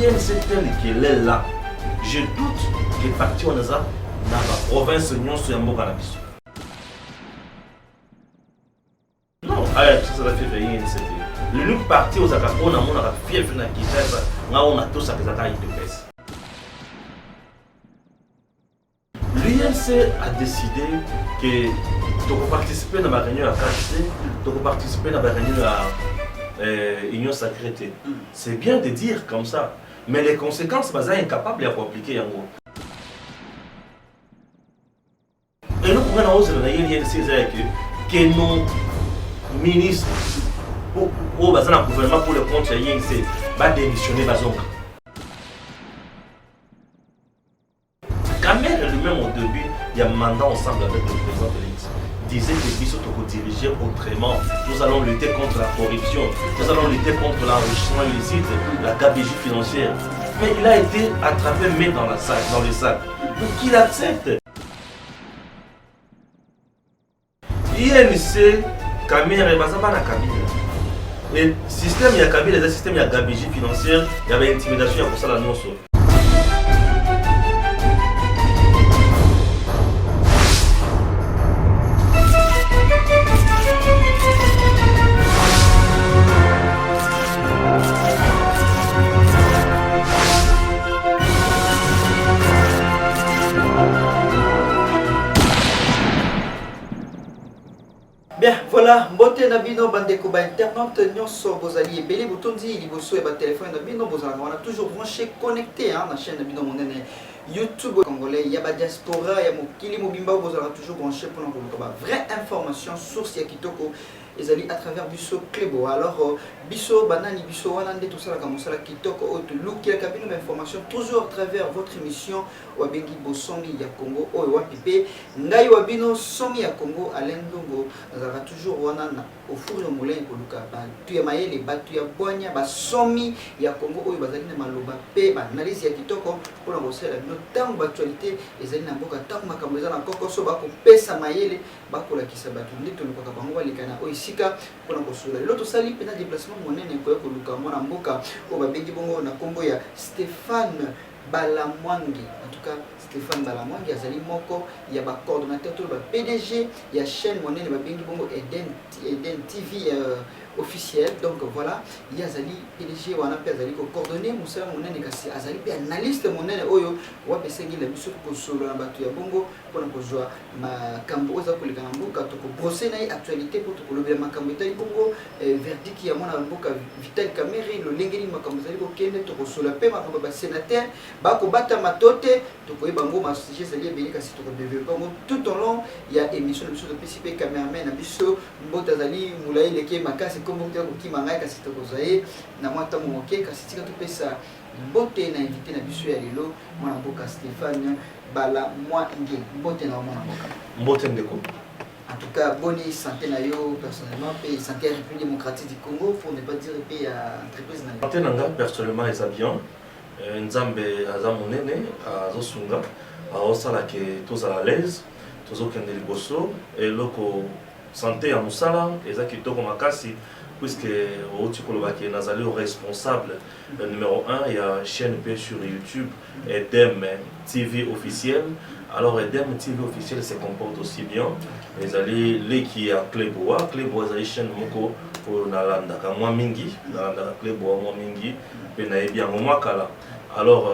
l'INC tel qu'il est là, je doute que parti on a dans la province Nyon sur Yambo Cannabis. Non, ça l'a fait faire l'INC. L'unique parti aux Akako, on a fait fief na Kinshasa, on a tous à des attaques de presse. L'INC a décidé que tu peux participer dans la réunion à KC, tu peux participer dans la réunion à Union Sacrée. C'est bien de dire comme ça, mais les conséquences, c'est incapable d'appliquer en gros. Et nous, pour l'INC, que nos ministres, au gouvernement pour le compte de l'INC, va démissionner Bazonga. Kamer lui-même au début, il y a un mandat ensemble avec le président de l'INC. Disait que Bissot doit diriger autrement. Nous allons lutter contre la corruption, nous allons lutter contre l'enrichissement illicite, la gabegie financière. Mais il a été attrapé, mis dans le sac. Donc il accepte. INC, Kamer et Bazaba na Kabila. Et le système, il y a Kabila, le système, il y a gabegie financière, il y avait intimidation, il y a pour ça l'annonce. Bien, voilà, mbote nabino bandeko ba internaute nyonso bozali ebele botondi liboso ba téléphone nabino bozala on a toujours branché connecté hein na chaîne nabino monene YouTube congolais ya ba diaspora ya mokili mobimba bozala toujours branché pour na ba vraie information source ya kitoko ezali à travers biso Clébo. Alors biso banani biso wana nde tosala ka mosala kitoko oto luki ya kabino information toujours à travers votre émission wabengi bosomi ya Congo oyo wapipe ngai wabino somi ya Congo alendongo azala toujours wana na au four de moulin ko luka ba tu ya mayele ba tu ya bonya ba somi ya Congo oyo bazali na maloba pe ba analyse ya kitoko pour na kosala bino tango ba actualité ezali na mboka tango makambo ezala koko so ba ko pesa mayele ba ko la kisaba tu ndito luka bango balikana oyo sika pour na kosola l'autre sali pe na déplacement monene ko luka mona mboka o ba bengi bongo na kombo ya Stéphane Balamwangi. En tout cas Stéphane Balamwangi azali moko ya ba coordonnateur to ba PDG ya chaîne monene ba bengi bongo Eden TV officiel. Donc voilà, il y a Zali PDG wana pe azali ko coordonner musala monene kasi azali pe analyste monene oyo wa pesengi la biso ko solo na batu ya bongo pona ko joa makambo oza ko lekana mboka to ko brosser na actualité pour to ko lobela makambo etali bongo verdict ya mona mboka Vital Kamerhe lo lengeli makambo zali ko kende to ko solo pe makambo ba sénateur ba ko bata matote to ko bango ma sujet zali ebeli kasi to ko développer tout au long il y a émission biso de PCP cameraman na biso mbota zali mulai leke makasi comme tu as dit mangai kasi to kozaye na mwata moke kasi tika to pesa mbote na invité na biso ya lelo mwana mboka Stéphane Balamwangi mbote na mwana mboka Mbote ndeko. en tout cas bonne santé na yo personnellement et santé République démocratique du Congo pour ne pas dire pays à entreprise na santé nanga personnellement eza bien nzambe aza monene azosunga aosala ke tozala à l'aise tozokende liboso eloko santé ya musala eza kitoko makasi puisque Otikolobaki nazali responsable numéro 1 il y a chaîne P sur YouTube Edem TV officiel. Alors Edem TV officiel se comporte aussi bien les alliés les qui a Clébo ezali chaîne moko pour nalanda ka mwa mingi nalanda Clébo mwa mingi pe na ebi yango mwa kala. Alors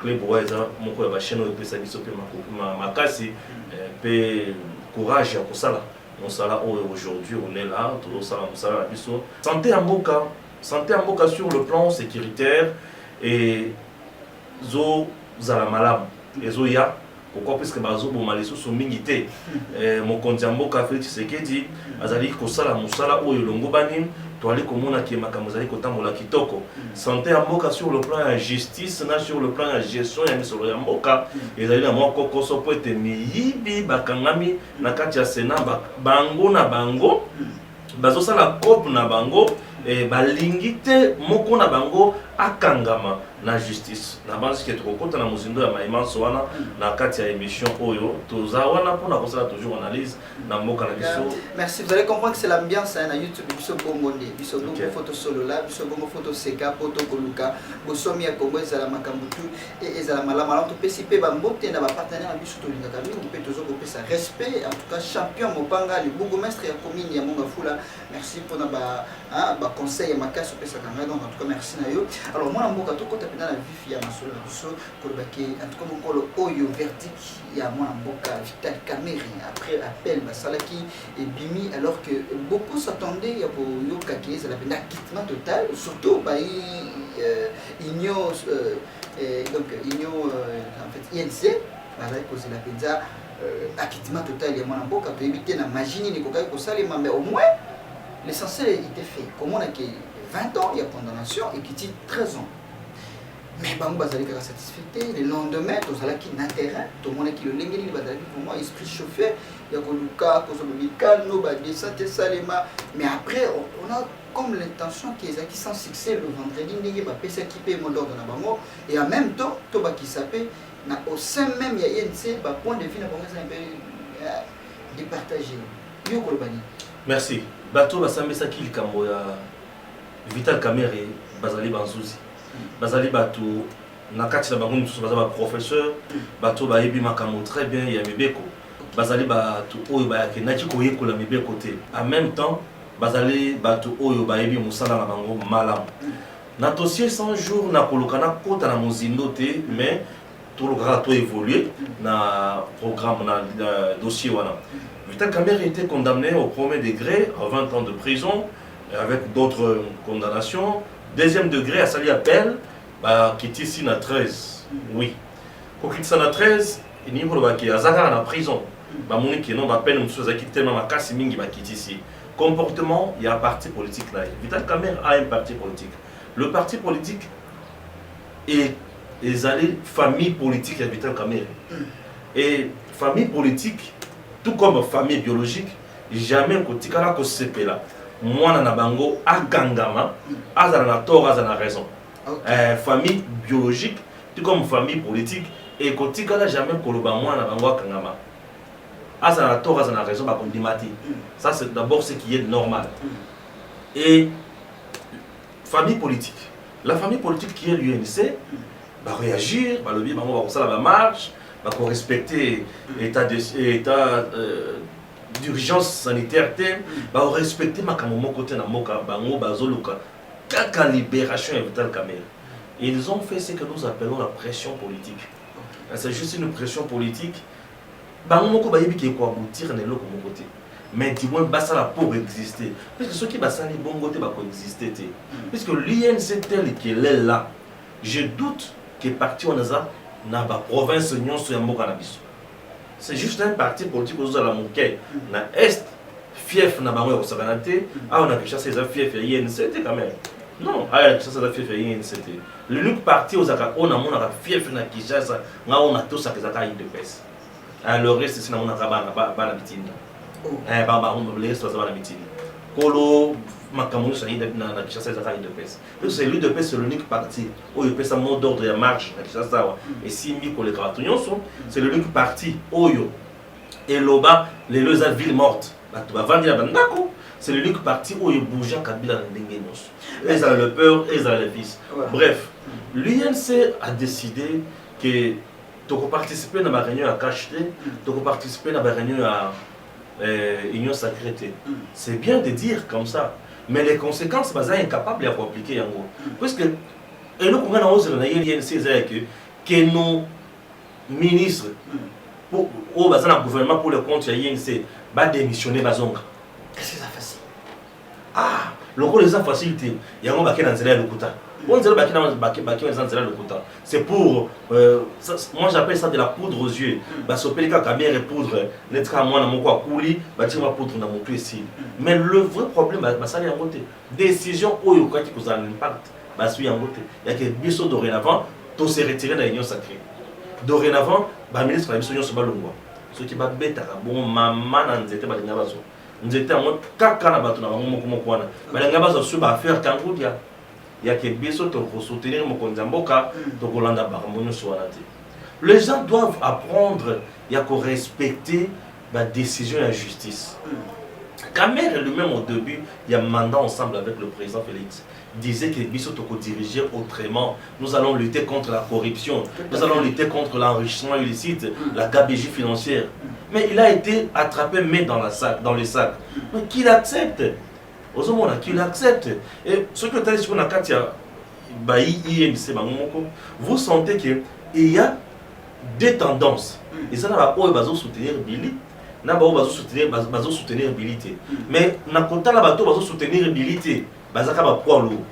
Clébo eza moko ya ba chaîne oyo pesa biso pe makasi pe courage ya kosala mosala aujourd'hui on est là tout ça mosala na biso santé en mboka sur le plan sécuritaire et zo zala malamu ezo ya pourquoi parce que bazo boma lisusu mingi te mokonzi ya mboka Félix Tshisekedi azali kosala mosala oyo longo bani to ali komona ki makambo azali kotambola kitoko santé ya mboka sur le plan ya justice na sur le plan ya gestion ya misolo ya mboka ezali na moko koso po ete miyibi bakangami na kati ya Sénat bango na bango bazosala COP na bango balingi te moko na bango akangama na justice na banzi ke tokokota na muzindo ya maimanso wana na kati ya émission oyo toza wana mpona kosala toujours analyse na mboka na biso. Merci, vous allez comprendre que c'est l'ambiance na YouTube biso bongo nde biso bongo photo solo là biso bongo photo seka poto koluka bosomi ya Congo ezala makambutu et ezala malama alors to pesipe ba mbote na ba partenaire na biso to lingaka mingi pe tozo kopesa respect en tout cas champion mopanga le bourgmestre ya commune ya Mongafula. Merci pour na ba conseil ya makasi pesa kanga donc en tout cas merci na yo. Alors moi na mboka to kota pena na vif ya masolo na biso kolobaki en tout cas mokolo oyo verdict ya moi na mboka Vital Kamerhe après appel basalaki et bimi alors que beaucoup s'attendaient à yoka ki ezala pena quittement total surtout ba union donc union en fait INC bazali kozela penza acquittement total ya mwana mboka to éviter na magie ni kokaki kosalema mais au moins l'essentiel était fait comme on a que 20 ans il y a condamnation et qui dit 13 ans mais bango bazali kaka satisfait le lendemain tozalaki na terrain tout le monde qui le lengeli bazali pour moi esprit chauffé ya koluka kozobika no ba descente salema mais après on a comme l'intention qui est sans succès le vendredi ndenge ba pesa qui paye mon ordre na bango et en même temps to ba qui s'appelle na au sein même ya INC ba point de vue na bango ça un peu départagé yo kolobani. Merci bato basambisa ki likambo ya Vital Kamerhe bazali banzuzi bazali bato na kati na bango mususu bazali ba professeur bato bayebi makambo très bien ya mibeko bazali bato oyo bayake naki koyekola mibeko te en même temps bazali bato oyo bayebi musala na bango malamu na dossier 100 jours na koluka na kota na mozindo te mais tolokaka to évoluer na programme na dossier wana. Vital Kamerhe était condamné au premier degré à 20 ans de prison avec d'autres condamnations. Deuxième degré, à sali appel, qui est ici na 13. Oui. Quand il est na 13, il y a un prison. Il y a peine tellement makasi mingi ici. Comportement, il y a un parti politique là. Vital Kamerhe a un parti politique. Le parti politique est allé famille politique à Vital Kamerhe. Et famille politique, tout comme famille biologique, jamais côté kala ko sepela. Mwana na bango akangama azana na tort azana raison. Famille biologique tout comme famille politique et côté kala jamais koloba mwana na bango akangama azana na tort azana raison ba kondimati. Ça c'est d'abord ce qui est normal. Et famille politique, la famille politique qui est l'UNC va réagir, va lever bango va ça la marche, va respecter l'état d'urgence sanitaire va respecter ma kamomo côté na moka bango bazoluka kaka libération et Vital Kamerhe. Ils ont fait ce que nous appelons la pression politique. C'est juste une pression politique. Bango moko ba yebi ki ko aboutir na loko moko te. Mais du moins basala pour exister. Parce que ceux qui basali bongo te ba ko exister te. Parce que l'INC tel qu'il est là, je doute que parti on a na ba province nyonso ya mboka na biso. C'est juste un parti politique aux Alamoukais. Na Est, fief na bango ya kosakanate, ah on a chassé les fief ya INC quand même. Non, ah chassé les fief ya INC. L'unique parti aux Akaka, on a mon fief na Kishasa, nga on a tous à Kizaka IDPS. Le reste c'est na mon akaba ba la mitina. On le reste ça va la mitina. Kolo makamoni ça na Kishasa Kizaka IDPS. C'est l'UDPS c'est l'unique parti où il peut ça mot d'ordre ya marche na Kishasa et si mi ko les cartons sont c'est l'unique parti oyo et loba les deux villes mortes bato ba vandi la bandako c'est l'unique parti où il bougeait Kabila na ndenge nyonso ils ont le peur ils ont le fils bref l'UNC a décidé que tu participer à la réunion à KHT tu participer à la réunion à Union Sacrée. C'est bien de dire comme ça mais les conséquences sont incapables d'appliquer yango parce que et nous on a osé na l'UNC que nos ministres pour au gouvernement pour le compte de l'INC va démissionner bazonga. Est-ce que c'est facile? Ah, le coup les facilité, il y a un baquet dans le locuta. On dirait baquet dans le locuta. C'est pour moi j'appelle ça de la poudre aux yeux. Bah sopeli ka Kamerhe poudre, n'être à moi na moko akuli, bah tira poudre na moto ici. Mais le vrai problème bah ça est en côté. Décision oyo quand tu cause un impact, bah suit en côté. Il y a que biso dorénavant, tout s'est retiré de l'union sacrée. Dorénavant, bah ministre la biso nyonso balongwa. Ce qui va bêta bon maman na nzete ba linga bazo. Nzete en mode kaka na bato na bango moko wana. Ba linga bazo su ba faire kangudia. il y a que biso pour soutenir mon konzamboka to kolanda baramono soanati. Les gens doivent apprendre il y a qu'on respecter la décision et la justice. Kamer lui-même au début, il y a un mandat ensemble avec le président Félix. Disait que biso to diriger autrement. Nous allons lutter contre la corruption, nous allons lutter contre l'enrichissement illicite, la gabegie financière. Mais il a été attrapé main dans le sac. Mais qu'il accepte. Qu'il accepte. Et ce que tu as dit sur la carte, vous sentez qu'il y a des tendances. Et ça va soutenir Billy. Na ba soutenir Billy. Mais na kota la bato soutenir Billy. Bazaka ba poids lourd.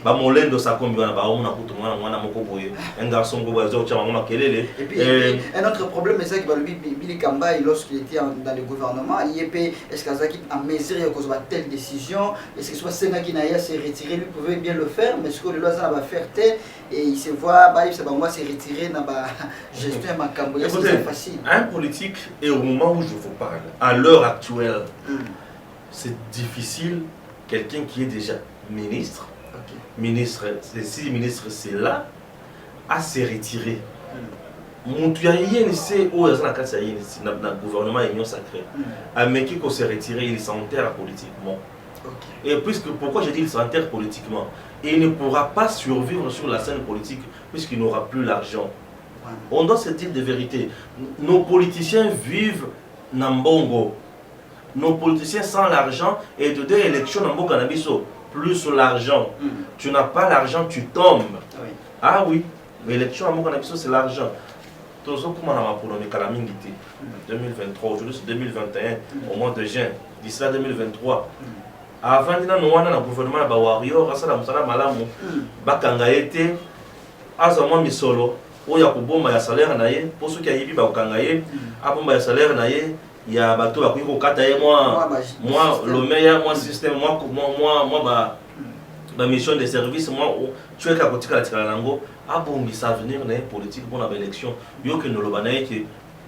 Ba molendo sa kombi wana ba omona kutu mwana moko boye. Un garçon ko bazo tcha mama kelele. Et puis un autre problème c'est que Billy Kamba lorsqu'il était dans le gouvernement, il est-ce qu'Azaki a mesuré à cause de telle décision, est-ce que soit Senaki Naya s'est retiré, lui pouvait bien le faire, mais ce que le Loisan va faire tel et il se voit bah il s'est retiré dans la gestion de Makambo, c'est facile. Un politique et au moment où je vous parle, à l'heure actuelle, c'est difficile. Quelqu'un qui est déjà ministre, si ministre c'est là, à se retirer. Mon tuyau c'est où est-ce le gouvernement union sacrée. Un mec qui se retirer, il s'enterre politiquement. Et puisque pourquoi je dis il s'enterre politiquement, il ne pourra pas survivre sur la scène politique puisqu'il n'aura plus l'argent. On doit se dire de vérité. Nos politiciens vivent Nambongo. Nos politiciens sans l'argent et de deux élections dans le Canabiso, plus l'argent. Tu n'as pas l'argent, tu tombes. Ah oui, l'élection dans le Canabiso, c'est l'argent. Tout ça, comment on a pour le calamité 2023, aujourd'hui c'est 2021, au mois de juin, d'ici là 2023. Avant, nous avons un gouvernement de Warrior, Malamu, Bakangaete, Azama Misolo, où il y a un salaire, pour ceux qui ont un salaire, il y a bateau qui ont moi le meilleur moi système moi mission de service moi tu es qu'à côté de la langue à bon ça venir dans politique pour la élection yo que nous le banaye que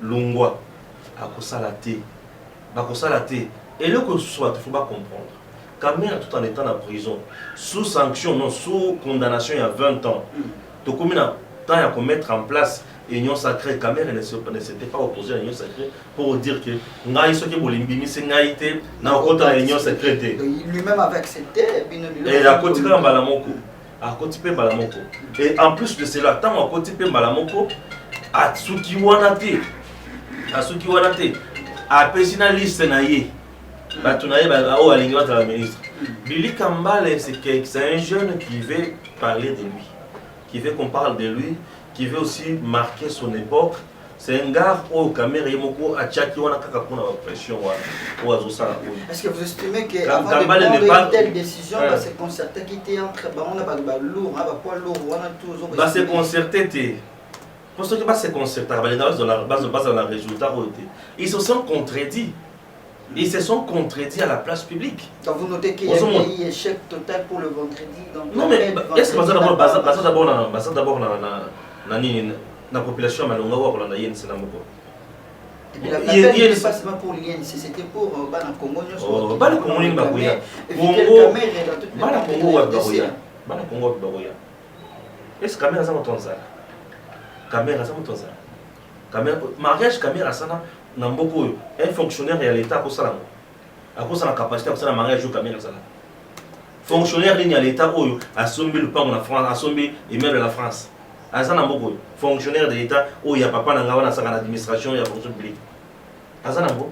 longwa à kosalate et le que soit il faut pas comprendre Kamer tout en étant en prison sous sanction non sous condamnation il y a 20 ans to combien temps à mettre en place Union sacrée, Kamer ne s'était pas opposé à l'Union sacrée pour dire que Ngaï ce qui est Bolimbimi, c'est Ngaïté, n'a pas l'Union sacrée. Lui-même avait accepté. Et à côté de Balamoko. À côté de Balamoko. Et en plus de cela, tant à côté de Balamoko, à Tsukiwanate, à Pessinaliste Naye, Batunaye, à l'Inglaterre de la ministre. Billy Kambale, c'est un jeune qui veut parler de lui, qui veut qu'on parle de lui. Qui veut aussi marquer son époque. C'est un gars au caméra Yemoko à Tchaki, on a une pression. Est-ce que vous estimez qu'avant de prendre une telle décision, c'est concerté qui était entre on a pas lourd, poids lourd, on a tout. C'est concerté. Pour ce qui va se concerter, dans la base de la résultat, ils se sont contredits. Ils se sont contredits à la place publique. Donc vous notez qu'il y a eu échec total pour le vendredi. Non mais est-ce que d'abord la population malonga wa kolanda yen c'est namoko. Et puis la peine n'est pas seulement pour l'INC, c'était pour Bana Congo. Bana Congo ni bakoya. Bana Congo wa bakoya. Bana Congo wa bakoya. Est-ce que caméra ça motonza? Caméra ça motonza. Caméra mariage caméra ça na mboko un fonctionnaire de l'état ko sala. A cause de la capacité de mariage au caméra ça. Fonctionnaire de l'état oyo a sombi le pan en France, a sombi émaire de la France. Azana Moko, fonctionnaire de l'État, où il y a papa dans l'administration, il y a fonction publique. Azana Moko,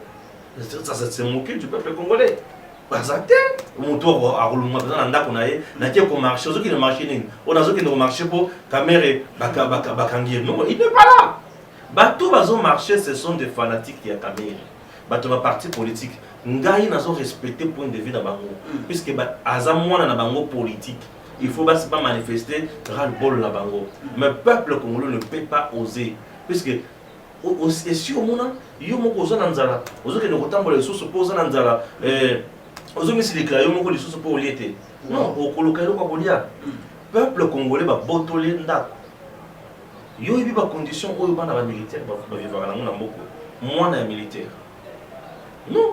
ça c'est moqué du peuple congolais. Bazate, mon tour à roulement dans la Nakonae, n'a qu'à marcher, ceux qui ne marchent pas, on a ceux qui ne marchent pas, Kamere, Bakangir. Non, il n'est pas là. Bateau bazon marché, ce sont des fanatiques qui a Kamere. Bateau va parti politique. Ngaï n'a pas respecté point de vue dans Bango. Puisque Azamouana n'a Bango politique. Il ne faut pas manifester ras-le-bol la bango. Mais le peuple congolais ne peut pas oser. Puisque, si au monde, il y a des gens qui ont des sources pour les gens. Non, le peuple congolais va botoler ndak. Il y a des conditions où il y a des militaires qui vivent dans le monde. Moi, je suis militaire. Non,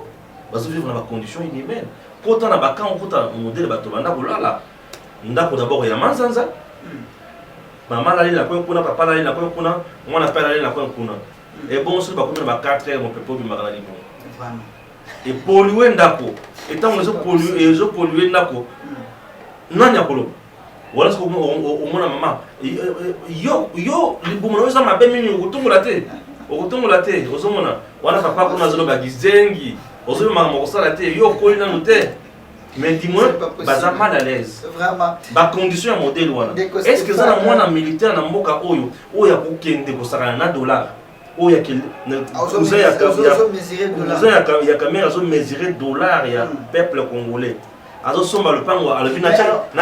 je vais vivre dans des conditions inhumaines. Quand on a un modèle de ndako d'abord ya manzanza maman lali na kuna papa lali na kuna mwana père lali na kuna et bon sur ba kuna ba 4 heures mon peuple bi makana libo vraiment et polluer ndako étant les polluer ndako nani akolo wala ko o mona mama yo libumu na za mabe mimi ukutumula te ozomona wana papa kuna zolo ba gizengi ozomona mokosala te yo ko ina note mais dis-moi baza mal à l'aise vraiment ba condition ya modèle wana est-ce que ça na mwana militaire na mboka oyo ya kokende kosakana na dollar oyo ya caméra zo mesurer dollar ya peuple congolais azo somba le pango alobi na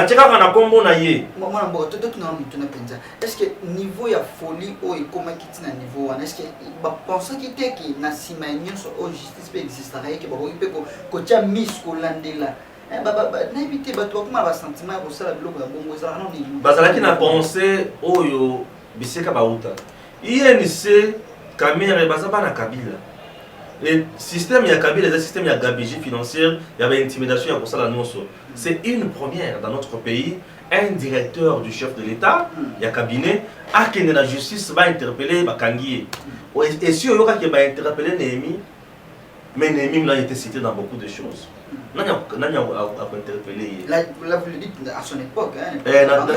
tcheka na kombo na ye mwana mboka to tuna mituna penza est-ce que niveau ya folie oyo koma kiti na niveau wana est-ce que ba penser ki te ki na sima nyonso o justice pe existera ke ba ko pe ko tia miss ko landela na éviter bato bakoma ba sentiment ko sala biloko ya bongo za non ni bazalaki na penser oyo biseka bauta INC caméra bazaba na Kabila le système ya Kabila le système ya gabegie financière il y avait intimidation pour ça l'annonce c'est une première dans notre pays un directeur du chef de l'État il y a cabinet a que la justice va interpeller bakangié et si on va interpeller Néhémie mais Néhémie là était cité dans beaucoup de choses nanya interpeller là vous le dites à son époque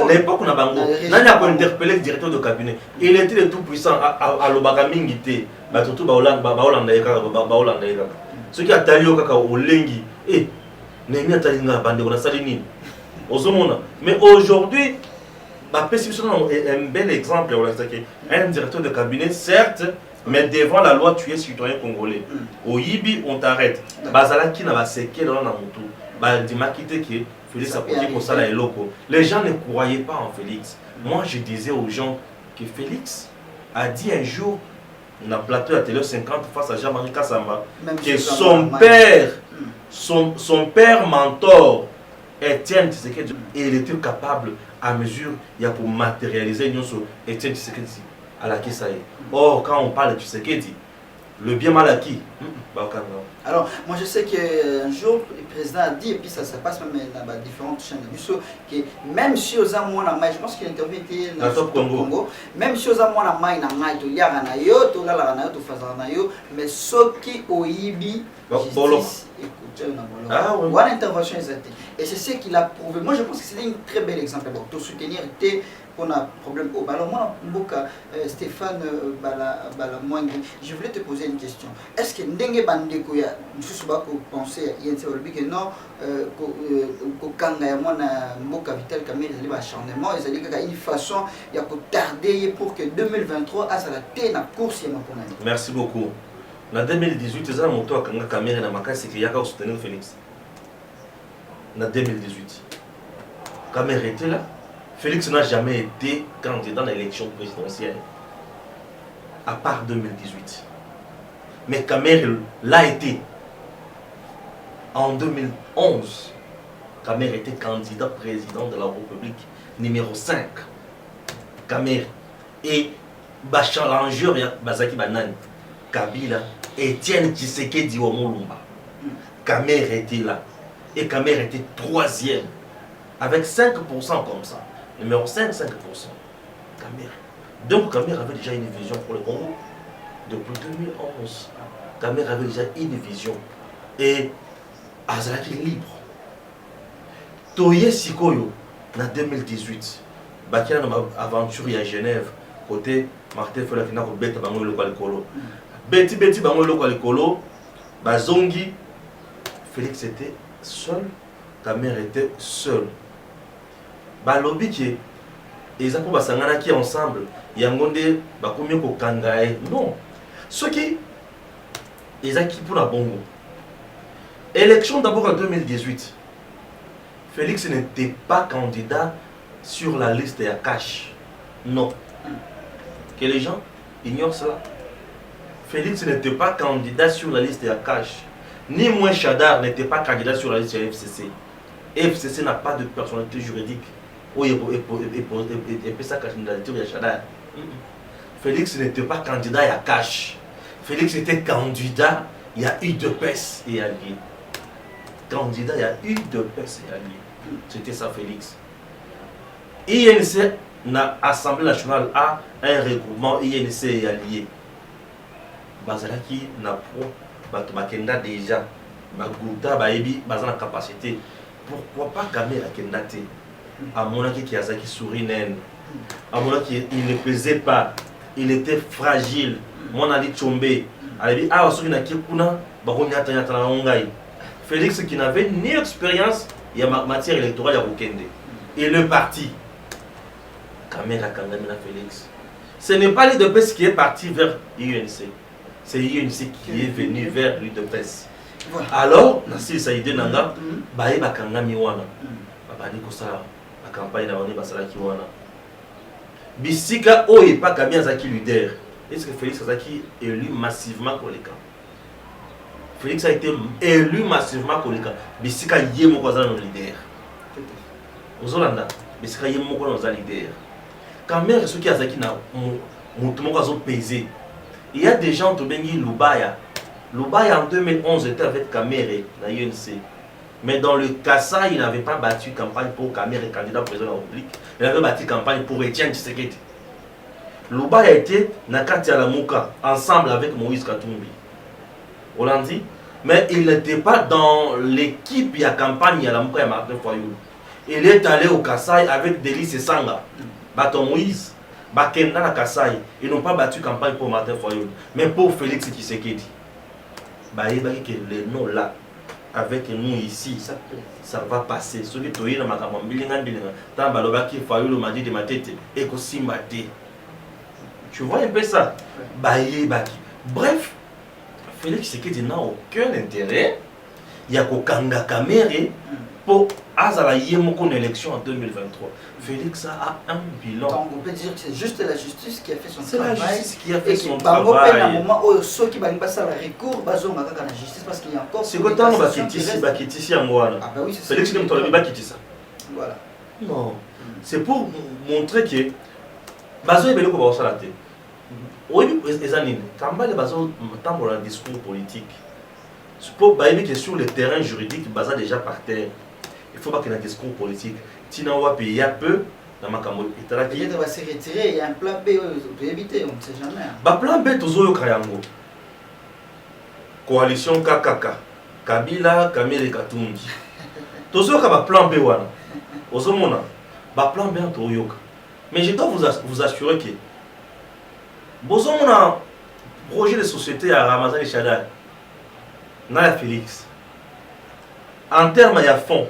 l'époque on a bango nanya interpeller le directeur de cabinet il était le tout puissant à l'obaka mingité ba tout ba Hollande ce qui a talio kaka olengi Néhémie atalinga bande on a salini ozomona mais aujourd'hui ba perception un bel exemple un directeur de cabinet certes mais devant la loi, tu es citoyen congolais. Au Yibi, on t'arrête. Bazala qui n'a pas séqué dans la moto. Dimakite qui Félix a porté pour ça là et loco. Les gens ne croyaient pas en Félix. Moi, je disais aux gens que Félix a dit un jour, on a plateau à télé 50 face à Jean-Marie Kassamba, que son père mentor, Étienne Tshisekedi, il était capable à mesure, il y a pour matérialiser une chose, Étienne Tshisekedi. À la Kisaï. Or, quand on parle de Tshisekedi, le bien mal acquis. Alors, moi je sais qu'un jour, le président a dit, et puis ça passe même dans différentes chaînes de Busso, que même si aux amours, je pense qu'il intervient dans le Congo, même si aux amours, il y a un ayo, tout là, la tout faisant mais ceux qui ont ibi, justice, une intervention exacte. Et c'est ce qu'il a prouvé. Moi je pense que c'était un très bel exemple. Pour soutenir, on a problème. Alors moi, Stéphane Balamouangui, je voulais te poser une question. Est-ce que Ndenge Bandeko ya Nsusuba penser que non Kanga Mona Mboka Vital Kamel il va acharnement et c'est une façon il y a tarder pour que 2023 à la tête la course et ma merci beaucoup. En 2018, les gens ont Kanga Kamel na makasi qui yaka soutenir Félix. En 2018, Kamel était là. Félix n'a jamais été candidat à l'élection présidentielle, à part 2018. Mais Kamer l'a été. En 2011, Kamer était candidat président de la République, numéro 5. Kamer et Bachalangeur Bazaki Banane, Kabila, Étienne Tshisekedi Omolumba. Kamer était là. Et Kamer était 3e, avec 5% comme ça. Numéro 5, 5%. Kamer. Donc Kamer avait déjà une vision pour le Congo. Depuis 2011, Kamer avait déjà une vision. Et Azalaki libre. Toye Sikoyo, en 2018, Bakia a aventure à Genève, côté Martin Felafina, ko beta bango le Kwalikolo. Beti bango le Kwalikolo, Bazongi, Félix était seul, Kamer était seul. Balobi qui ils ont basangana qui ensemble yangonde bakomi ko kangae non ce qui ils ont qui pour la bongo élection d'abord en 2018 Félix n'était pas candidat sur la liste à cash non que les gens ignorent cela Félix n'était pas candidat sur la liste à cash ni moi Chadar n'était pas candidat sur la liste à FCC FCC n'a pas de personnalité juridique. Et sa candidature à Chadar. Félix n'était pas candidat à Cash. Félix était candidat, il y a eu de PES et alliés. Candidat, il y a eu de PES et alliés. C'était ça, Félix. INC, l'Assemblée nationale a un regroupement INC et allié. Bazalaki na pro, Bakenda déjà, Bagouta, Baebi, Bazana capacité. Pourquoi pas Kamera Kendate? À mon avis, qui a qui sourit naine. À mon avis, il ne pesait pas. Il était fragile. Mon ali tombé. Ali ah aussi na kikuna, Baronia Tanyatana Ongai. Félix qui n'avait ni expérience, il y a matière électorale à Rukende. Et le parti. Kamera Kangamina Félix. Ce n'est pas l'UDPS qui est parti vers l'UNC. C'est l'UNC qui est venu vers l'UDPS. Voilà. Alors, Nassir Saïdé Nanga, Baye Bakangami Wana. Babani Kosala, la campagne d'Abani Basalaki Wana. Bisika Oye pas Kamia Zaki leader. Est-ce que Félix Azaki est élu massivement pour les camps? Félix a été élu massivement pour les camps. Bisika Yemo Kwazan nos leader. Ozolanda, Bisika Yemo Kwazan nos leader. Quand même, ceux qui ont Zaki na Moutoumoko pesé. Il y a des gens qui ont Lubaya. Lubaya en 2011 était avec Kamere, la UNC. Mais dans le Kassai, il n'avait pas battu campagne pour Kamere, candidat président de la République. Il avait battu campagne pour Etienne Tshisekedi. Lubaya était Nakati Alamuka, ensemble avec Moïse Katumbi. Hollandi. Mais il n'était pas dans l'équipe, il y a campagne, Alamuka et Martin Fayoul. Il est allé au Kassai avec Délice Sanga, Baton Moïse. Bakenda na Kassai, ils n'ont pas battu campagne pour Martin Fayoul, mais pour Félix Tshisekedi. Baye que les noms là, avec nous ici, ça va passer. Ceux qui toyent dans ma campagne, tant balobaki Fayoul m'a dit de ma tête, et que Simbate. Tu vois un peu ça? Baye baki. Bref, Félix Tshisekedi n'a aucun intérêt. Il y a Kokanga Kamere pour Azala Yemoko une élection en 2023. Félix a un bilan. Donc on peut dire que c'est juste la justice qui a fait son travail. C'est la justice qui a fait son travail. travail. À un moment où ceux qui vont passer à la recours, ils vont la justice parce qu'il y a encore. C'est quand on va quitter ici en Goana. Ah bah oui, c'est Félix qui va quitter ça. Voilà. Non. C'est pour montrer que Bazo est bello pour ça la tête. Oui, les années. Quand on Bazo tant pour un discours politique. Pour Baïbi qui est sur le terrain juridique, Baza déjà par terre. Il ne faut pas qu'il y ait un discours politique. Tinawa paye un peu dans ma camoufle. Peut-être va se retirer, il y a un plan B, on peut éviter, on ne sait jamais. Bah plan B, toujours au Kayango. Coalition KKK. Kabila, Kamere Katumbi. Toujours au plan B, wana. Ozomona. Bah plan B, on yoka. Mais je dois vous assurer que Bozomona, projet de société à Ramazan et Chadal. Naya Félix. En termes de fonds,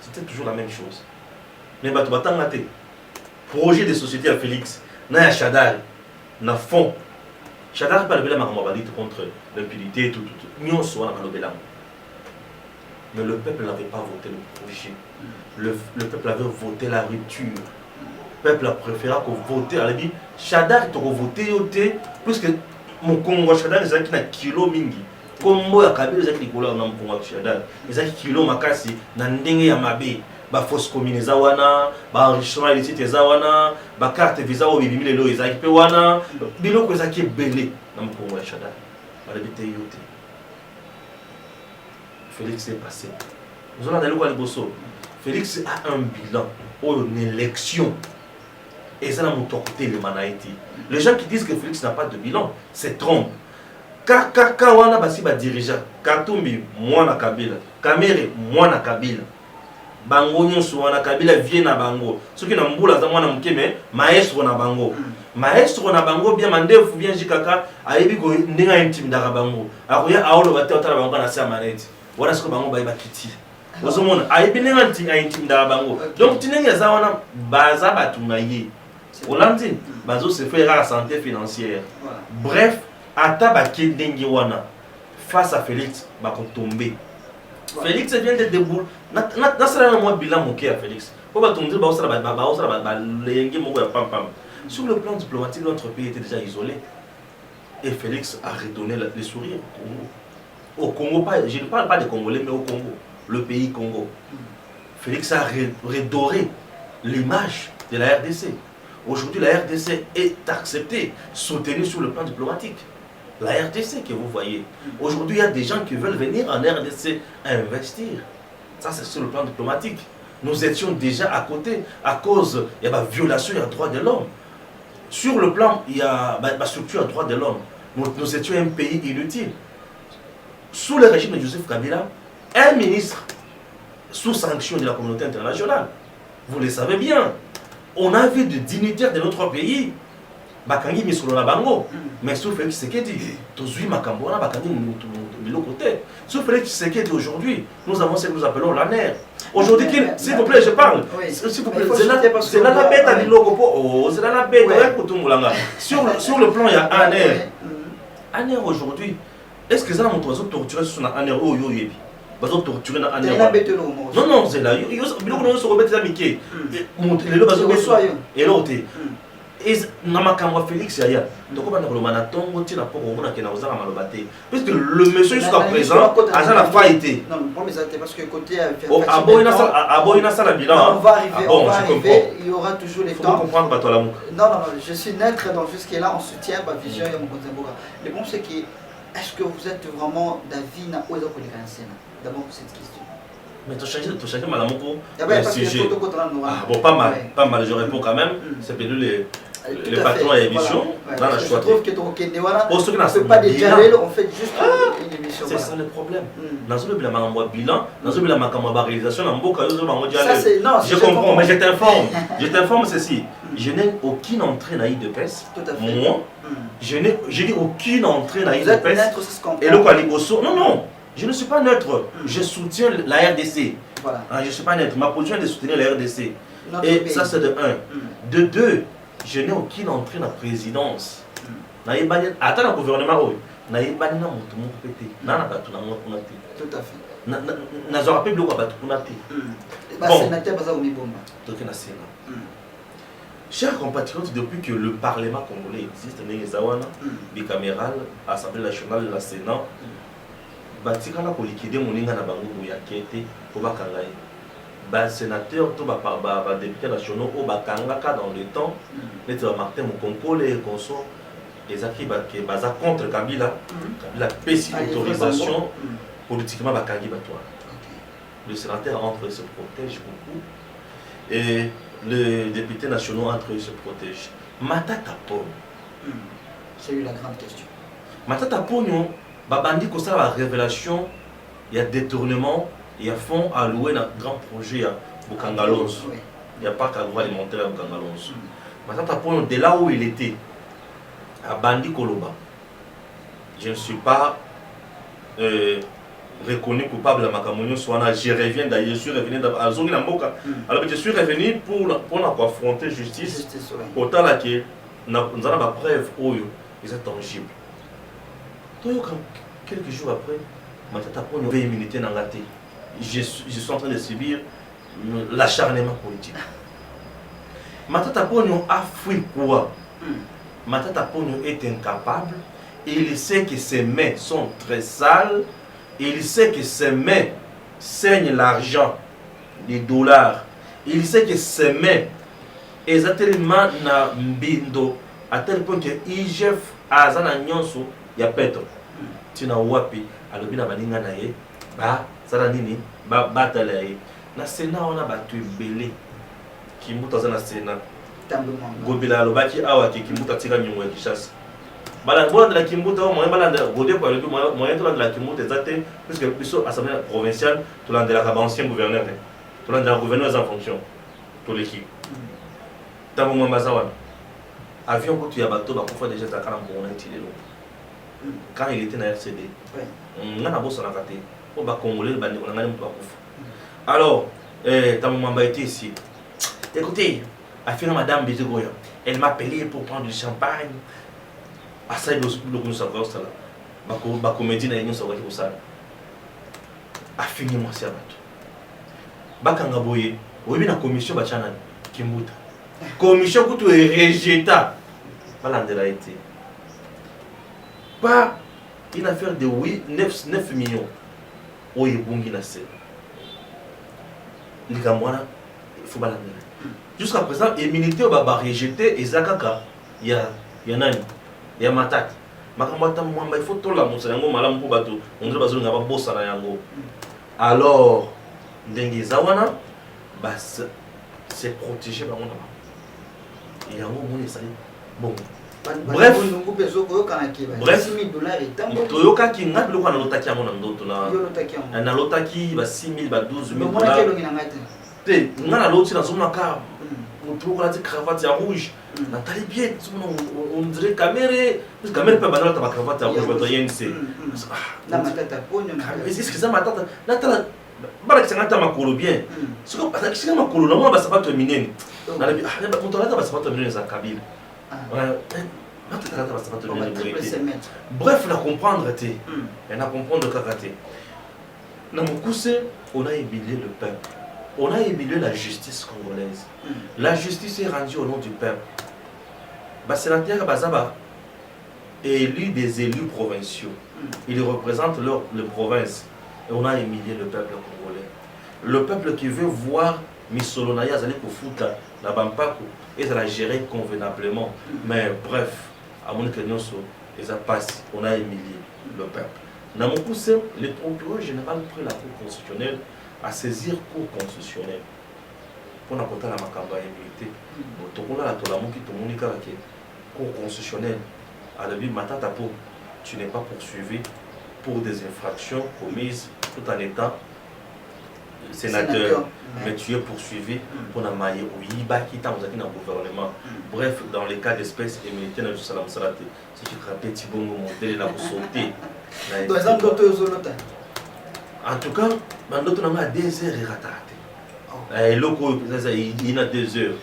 c'était toujours la même chose. Mais projet de société à Félix, Naya Chadal, na fonds. Chadal pas le contre l'impunité, tout. Mais le peuple n'avait pas voté le projet. Le peuple avait voté la rupture. Le peuple a préféré voter. Chadal a voté, puisque mon Congo Chadal est un kilo mingi. Comme ya Kabila ezaki likolo na mpunga Chadal ezaki kilo makasi na ndenge ya mabe ba fausse commune za wana ba enrichissement illicite za wana ba carte visa o bibimi lelo ezaki pe wana biloko ezaki belé na mpunga ya Chadal ba lebite yote. Félix est passé. Nous allons aller voir les bossos. Félix a un bilan ou une élection et ça n'a pas côté le manaïti. Les gens qui disent que Félix n'a pas de bilan, c'est trompe. Kaka wana basi ba dirigeant Katumbi mwana Kabila Kamere mwana Kabila bango nyonso wana Kabila vient na bango soki na mbula za mwana mukeme maestro na bango bien mandefu bien jikaka ayebi ko ndinga intimidaka bango akoya aolo batata bango na sa maneti wana siko bango bayi bakiti ozomona ayebi ndinga intimidaka bango donc tinenge za wana baza batunga ye Hollandi bazo se faire la santé financière. Bref, ata bakendengi wana face à Félix bakotomber. Félix vient de déboule. Na sala na bilan moké à Félix. Pour batomber ba osala ba lengi moko ya pam pam. Sur le plan diplomatique, notre pays était déjà isolé. Et Félix a redonné le sourire au Congo. Au Congo, je ne parle pas des Congolais, mais au Congo, le pays Congo. Félix a redoré l'image de la RDC. Aujourd'hui, la RDC est acceptée, soutenue sur le plan diplomatique. La RDC que vous voyez. Aujourd'hui, il y a des gens qui veulent venir en RDC investir. Ça, c'est sur le plan diplomatique. nous étions déjà à côté à cause il y a violation des droits de l'homme. Sur le plan, il y a la structure des droits de l'homme. Nous étions un pays inutile. Sous le régime de Joseph Kabila, un ministre sous sanction de la communauté internationale. Vous le savez bien. On a vu des dignitaires de notre pays. Bakangi Misolo Bango. Mais sous Félix Tshisekedi, Tozui Makambona, Bakangi Bilokote. Sous Félix Tshisekedi aujourd'hui, nous avons ce que nous appelons l'ANER. Aujourd'hui, s'il vous plaît, je parle. S'il vous plaît, c'est là la bête à Bilokopo. Oh, c'est là la bête. Sur le plan, il y a ANER. ANER aujourd'hui, est-ce que ça m'a torturé sur ANER? Oh, yo, yo, bazo torturer na ANER. Non, non, c'est là. Biloko se remettre à Mickey. Les lots bazo et l'autre. Et Namakamwa Félix Yaya, donc on a le manaton, tu n'as pas au monde qui n'a osé malobate. Parce que le monsieur jusqu'à présent, a ça n'a pas été. Non, mais c'est parce que côté. Aboina ça la bilan. On va arriver, il y aura toujours les temps. Il faut comprendre, pas toi la mouque. Non, je suis neutre, donc jusqu'à-là, on soutient ma vision et mon contemporain. Le bon, c'est que, est-ce que vous êtes vraiment d'avis na oza pour les cancers? D'abord, cette question. Mais tu as changé madame Moko. Ah bon, pas mal, je réponds quand même. C'est peut-être les patrons à l'émission. Je trouve que ton Kendewana ne peut pas des dialogues, on fait juste une émission. C'est ça le problème. Dans le bilan, dans le réalisation, je comprends, mais je t'informe ceci. Je n'ai aucune entrée dans l'IDPS. Moi, je n'ai aucune entrée dans l'IDPS. Et le Kwaliboso, non. Je ne suis pas neutre, je soutiens la RDC. Voilà. Je ne suis pas neutre, ma position est de soutenir la RDC. Et ça c'est de 1. De 2, je n'ai aucune entrée dans la présidence. Attends le gouvernement, tout à fait. Chers compatriotes, depuis que le Parlement congolais existe, bicaméral, Assemblée nationale, la Sénat, batikala ko liquider moninga na bango ya kete ko bakanga ba sénateur to ba député nationaux au bakanga ka dans le temps n'était Martin Mukonkole et consort ezaki ba ke baza contre Kabila Kabila pèse autorisation politiquement bakangi batwa. Le sénateur entre se protège beaucoup et le député national entre se protège. Matata Pon, c'est eu la grande question. Matata Pon Babandi comme ça la révélation, il y a détournement, il y a fonds alloués dans grand projet à Bukangalonso. Il n'y a pas qu'agroalimentaire à Bukangalonso. Maintenant, de là où il était, à Bandi Koloba, je ne suis pas reconnu coupable à Makamonio Swana. Je reviens d'ailleurs, je suis revenu à Zongi Namboka. Alors je suis revenu pour affronter justice. Autant là que nous avons la preuve où ils sont tangibles. Quelques jours après, je suis en train de subir l'acharnement politique. Matata Pogno a fui quoi? Matata Pogno est incapable, il sait que ses mains sont très sales, il sait que ses mains saignent l'argent, les dollars, il sait que ses mains exactement na mbindo, à tel point que IGF a zana nyonso ya peto. Tina wapi alobi na baninga na ye ba sala nini ba batala ye na Sénat on a battu belé Kimbuta za na Sénat gobela alobaki awa ki Kimbuta tika nyongo ya Kishasa bala bona la Kimbuta au moyen bala godé pour alobi moyen to la Kimbuta ezate puisque biso assemblée provinciale to la de la ancien gouverneur to la de la gouverneur en fonction to l'équipe tamo mwambaza wana avion ko tu ya bato ba kofa déjà takana ko na itilelo. Quand il était dans la RCD, on a bossé dans la caté. On va congoler le bandit, on a un peu à alors, ta maman a été ici. Écoutez, à finir madame Bézégoya, elle m'a appelé pour prendre du champagne. À ça, il doit nous savoir ça là. Ma comédie n'a rien savoir pour ça. À finir moi c'est à battre. Bakanga boye, oui la commission bachana Kimbuta. Commission que tu es rejetée. Voilà de la été. Pas une affaire de 9 millions. Oui, bongi na sel. Il faut balader. Jusqu'à présent, les militaires ont rejeté et Zakaka. Il y a Nani, il y a Matat. Il faut tout la moussa, malam pour bateau. On doit besoin d'avoir bossa na yango. Alors, Dengue Zawana, bah, c'est protégé par mon nom. Et il y a un moment où ça bon. Bref, Toyoka qui n'a plus qu'à l'otaki à mon ando, na l'otaki, bah 6 000, bah 12 000 dollars. T'es, on a l'autre dans son macabre. On trouve la cravate à rouge. Nathalie bien, on dirait caméra. Parce que caméra peut pas la cravate à rouge, mais rien c'est. Est-ce que ça ma tata, Nathalie, bah que c'est un thème à colo bien. Ce que c'est un colo, normalement, bah ça va terminer. Dans la vie, mon talent, bah ça va terminer dans sa cabine. Bref, la comprendre, elle a comprendre le karaté. Dans mon coup, on a humilié le peuple. On a humilié la justice congolaise. La justice est rendue au nom du peuple. Sénateur Bazaba est élu des élus provinciaux. Ils représentent les provinces. Et on a humilié le peuple congolais. Le peuple qui veut voir Missolonaya Zali Kofuta, la Bampako, et ça l'a géré convenablement. Mais bref, à mon éclairage, on a humilié le peuple. Dans mon coup, le procureur général pris la Cour constitutionnelle à saisir Cour constitutionnelle pour apporter la macamba immunité. Donc, on a la Tolamu qui te montre Cour constitutionnelle. À la vie, Matatapo, tu n'es pas poursuivi pour des infractions commises tout en étant sénateur, mais tu es poursuivi pour la maille ou Iba qui t'a dans le gouvernement. Bref, dans les cas d'espèces et militaires, si tu rappelles Tibongo, monter là pour sauter. En tout cas, d'autres n'ont pas 2 heures et raté. Et l'autre, il y a 2 heures.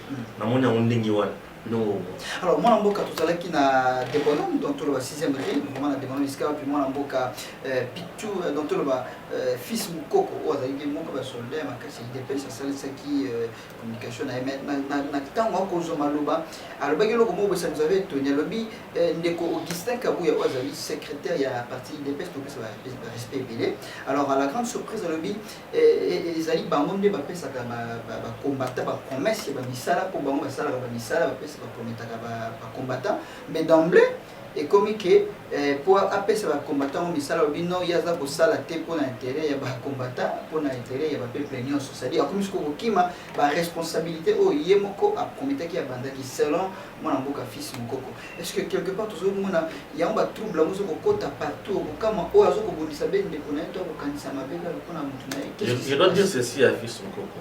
Non. Alors, moi, je suis tout à l'heure qui a des bonhommes, donc le 6e régime, vraiment des bonhommes, puis moi, je suis Pichou, donc le fils Moukoko, ou à dire mon soldat, ma casse IDP, ça c'est qui communication à émettre. Dans moi, quand je m'aloba, alors, ça nous avait tenu le bi, Ndeko Augustin Kabouya, ou à secrétaire, il y a la partie IDP, tout ça va respecter. Alors, à la grande surprise, le bi, les alliés, bah, mon Dieu, bah, ça va combattre, bah, promesse, il va misala, pour bah, ça va misala, combattant, mais d'emblée, et comme que pour appeler ça combattant, mais ça non, il y a ça pour ça la tête pour l'intérêt, il y a un combattant pour l'intérêt, il y a un peuple union, c'est-à-dire comme ce que la responsabilité, oh, il y a un comité qui a bandé qui selon mon amboka fils mon. Est-ce que quelque part tout le monde il y a un trouble là, vous avez partout, comment oh, azo ko bonisa ben de connaître au kanisa mabela le kona mutuna. Je dois dire ceci à fils Mukoko.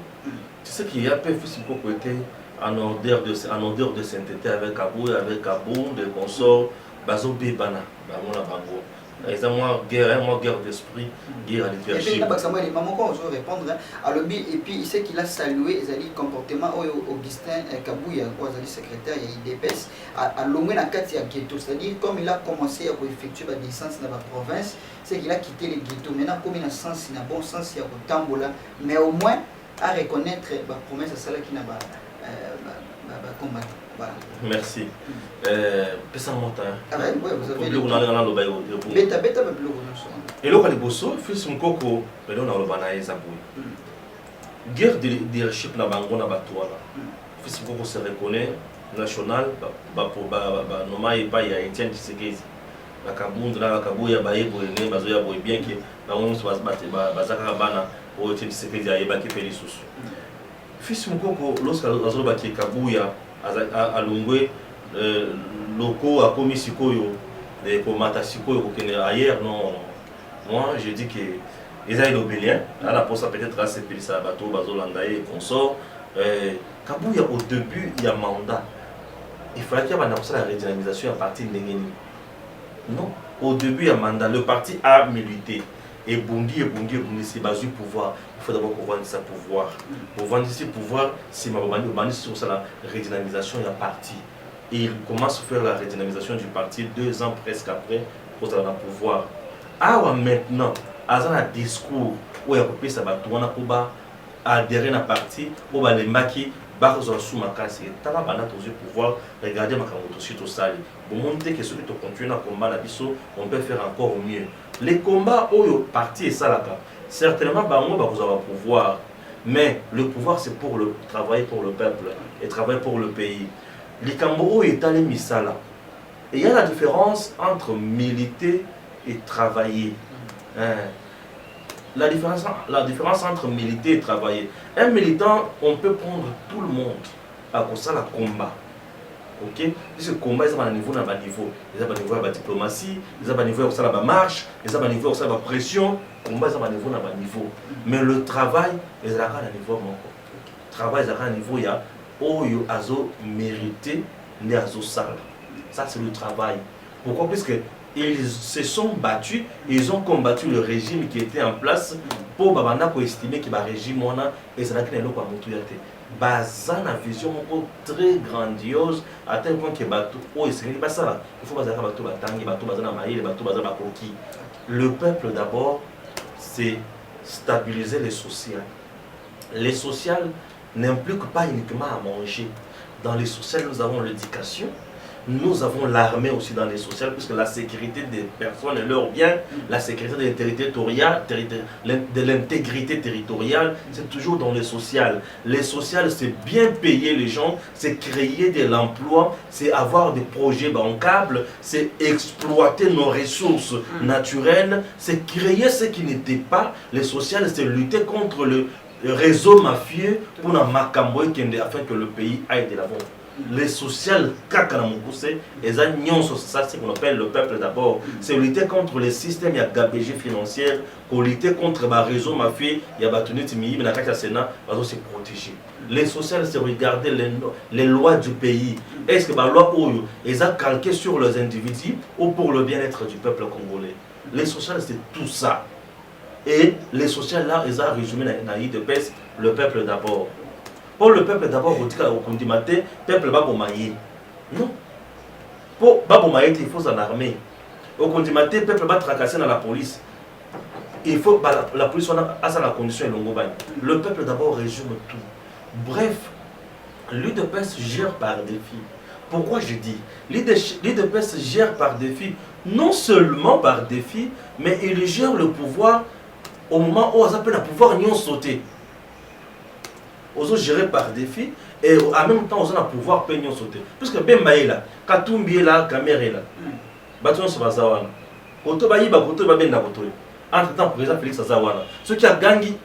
Tu sais qu'il y a peu fils Mukoko était en odeur de sainteté avec Kabou, des consorts, Bazo Bébana, Bamona Bango. Et moi, guerre d'esprit, guerre à leadership. Et puis, les mamans, quand on répondre, et puis il sait qu'il a salué les comportements Augustin Kabou, il y a le secrétaire, il y a IDPS, à l'ombre dans le ghetto. C'est-à-dire, comme il a commencé à effectuer la descente dans la province, c'est qu'il a quitté les ghettos. Maintenant, comme il a sens, il a bon sens, il y a un tambola, mais au moins, à reconnaître la promesse à celle qui n'a pas. Voilà. Merci. Pesa monta. Ah ben oui, vous avez le na lo bayo. Beta ba plus et là, les bosso, fils Mukoko, mais là, on a le banaï Zaboui. Guerre de leadership na bango na batouana. Fils Mukoko se reconnaît national, noma et pas, il y a Etienne Tshisekedi. La Kabund, la Kabouya, Baïbo, et Bazoya, bien que on se passe battre, Bazaka Bana, ou Etienne Tshisekedi, à Yeba qui fait les sous. Fils Mukoko, lorsqu'il a été Kabouya, à Lungwe, locaux à Komisikoyo, les Komatasikoyo, ailleurs, non. Moi, je dis que les Aïdobéliens, à la poste peut-être à ces pays, ça bateau, Bazo Landaye et consorts. Kabouya, au début, il y a mandat. Il fallait qu'il y ait la redynamisation à partir de Nengeni. Non, au début, il y a mandat. Le parti a milité. Et Bondi, c'est basé sur le pouvoir. Il faut d'abord qu'on vende ce pouvoir. Pour vendre ce pouvoir, c'est ma sur la redynamisation, il y a parti. Et il commence à faire la redynamisation du parti 2 ans presque après, pour avoir le pouvoir. Alors maintenant, à un discours où il y a coupé ça, on a adhérer à la parti, où les maquis, sous ma casse, et tu as le pouvoir, regarder ma camouflage tout ça. Pour montrer que ceux qui continuent à combattre, on peut faire encore mieux. Les combats où le parti est ça, certainement, vous avez le pouvoir. Mais le pouvoir, c'est pour travailler pour le peuple et travailler pour le pays. Les Cambodgiens est allé misala. Et il y a la différence entre militer et travailler. la différence entre militer et travailler. Un militant, on peut prendre tout le monde à cause de la combat. Ok? Puisque le combat, il y a un niveau, il y a un niveau de la diplomatie, il y a un niveau de la marche, il y a un niveau de la pression. Le combat, il y a un niveau, il y a un niveau. Mais le travail, il y a un niveau. Le travail, il y a un niveau, il y a un mérité, il y a un salaire. Ça, c'est le travail. Pourquoi? Puisque ils se sont battus, ils ont combattu le régime qui était en place pour estimer que le régime est basé une vision très grandiose à tel point que il faut le peuple d'abord, c'est stabiliser les sociales. Les sociales n'impliquent pas uniquement à manger. Dans les sociales, nous avons l'éducation. Nous avons l'armée aussi dans les sociales, puisque la sécurité des personnes et leurs biens, la sécurité de l'intégrité territoriale, c'est toujours dans les sociales. Les sociales, c'est bien payer les gens, c'est créer de l'emploi, c'est avoir des projets bancables, c'est exploiter nos ressources naturelles, c'est créer ce qui n'était pas. Les sociales, c'est lutter contre le réseau mafieux pour afin que le pays aille de l'avant. Les sociales, ça c'est ce qu'on appelle le peuple d'abord. C'est lutter contre les systèmes gabégie financière, pour lutter contre le réseau mafieux, il y a le Sénat, se protéger. Les sociales, c'est regarder les lois du pays. Est-ce que la loi est calquée sur les individus ou pour le bien-être du peuple congolais? Les sociales, c'est tout ça. Et les sociales là, ils ont résumé le peuple d'abord. Pour le peuple d'abord, le peuple va bombarder. Non. Pour bombarder, il faut s'en armer. Au Condimate, le peuple va tracasser dans la police. Il faut la police a sa condition et le peuple d'abord résume tout. Bref, l'UDPS gère par défi. Pourquoi je dis l'UDPS gère par défi? Non seulement par défi, mais il gère le pouvoir au moment où on appelle le pouvoir n'y sauter. Ils ont géré par défi et en même temps, ils ont le pouvoir de sauter. Puisque Bembaye là, Katumbi là, Kamere là, Bâton se Bazawana. Koto Bayi, Bakoto, Babenda Koto. Entre temps, président Félix Azawana. Ceux qui ont gagné,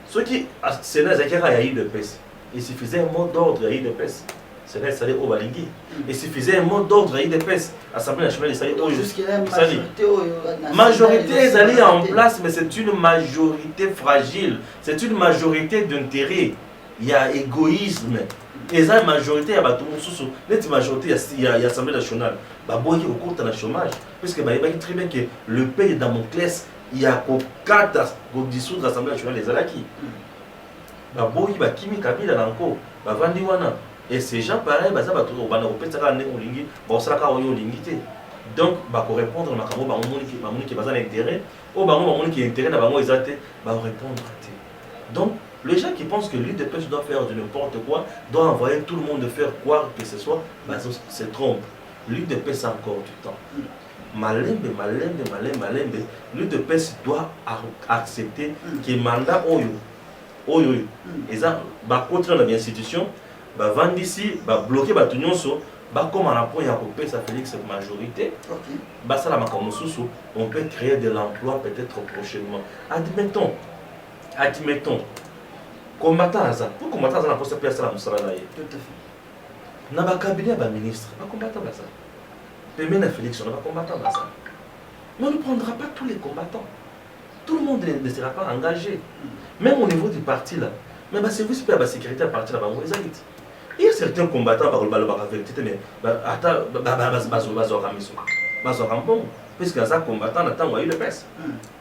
ceux qui c'est là, c'est qu'il y a eu de peste. Il suffisait un mot d'ordre, il y a eu de peste. C'est là, c'est au Balingui. Il suffisait un mot d'ordre, il y a eu de peste. L'Assemblée nationale, il y a eu majorité est allée en place, mais c'est une majorité fragile. C'est une majorité d'intérêt. Il y a égoïsme. Et ça, la majorité, il y a une majorité, il y a l'Assemblée nationale. Il y a beaucoup de chômage. Parce que très bien que le pays de Damoclès, il y a 4 dissoudre l'Assemblée nationale des Alaki. Il y a beaucoup de Kabila encore. Et ces gens, pareil, ils donc, il faut répondre à l'intérêt. Ou répondre. Donc, les gens qui pensent que l'UDPS doit faire de n'importe quoi, doit envoyer tout le monde faire quoi que ce soit, se trompe. L'UDPS a encore du temps. Malembe, l'UDPS doit accepter que le mandat et ça, contre l'institution, vendre ici, bloquer tout le monde, comme on a point à ça Félix cette majorité, on peut créer de l'emploi peut-être prochainement. Admettons. Combattant à ça. Pour combattre à ça, on a posé place à la Moussala. Tout à fait. Dans le cabinet de ministre, on va combattre à ça. Le ministre Félix, on va combattre à ça. Mais on ne prendra pas tous les combattants. Tout le monde ne sera pas engagé. Même au niveau du parti là. Mais c'est vous qui avez la sécurité à partir de là. Il y a certains combattants qui ont la vérité, mais puisque ça combattant attend UDPS.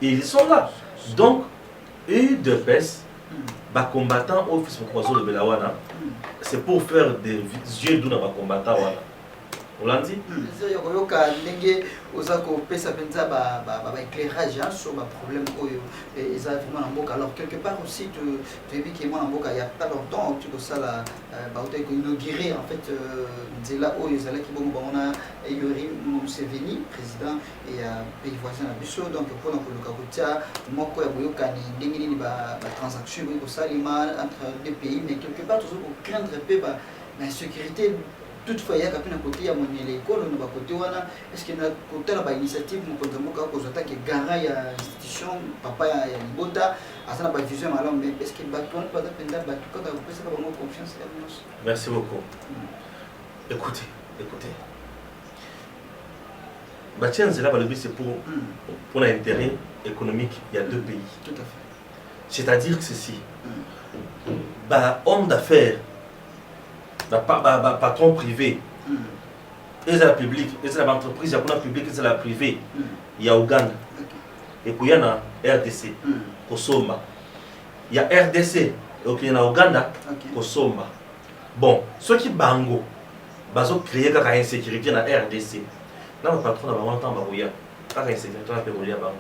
Ils sont là. Donc, UDPS, combattant office pour croiser le Belawana, c'est pour faire des yeux doux dans les combattants. On l'a dit? Alors quelque part aussi, tu as vu qu'il y a pas longtemps, tu as inauguré en fait Nzela Oyozala qui on a Yori Museveni, président et pays voisin à Bissau, donc pour nous moi quoi la transaction entre deux pays, mais quelque part toujours pour craindre un peu l'insécurité toutefois il y a un côté à mon école on va côté wana est-ce qu'il y a côté là initiative mon côté moi quand je que garant ya institution papa ya libota asana ba vision malom mais est-ce que bato on pas dépendre bato quand on peut ça vraiment confiance là. Merci beaucoup. Écoutez. Batiens là le but c'est pour l'intérêt économique il y a deux pays. Tout à fait. C'est-à-dire que ceci. Bah homme d'affaires patron privé, et la public, et la entreprise, il y a la public, et la privée, il y a Ouganda, et puis il y a RDC, Kosoma. Il y a RDC, et il y a Ouganda, Kosoma. Bon, ceux qui bango, ils ont créé une insécurité dans la RDC. Là, le patron a vraiment temps de faire une insécurité dans la bango.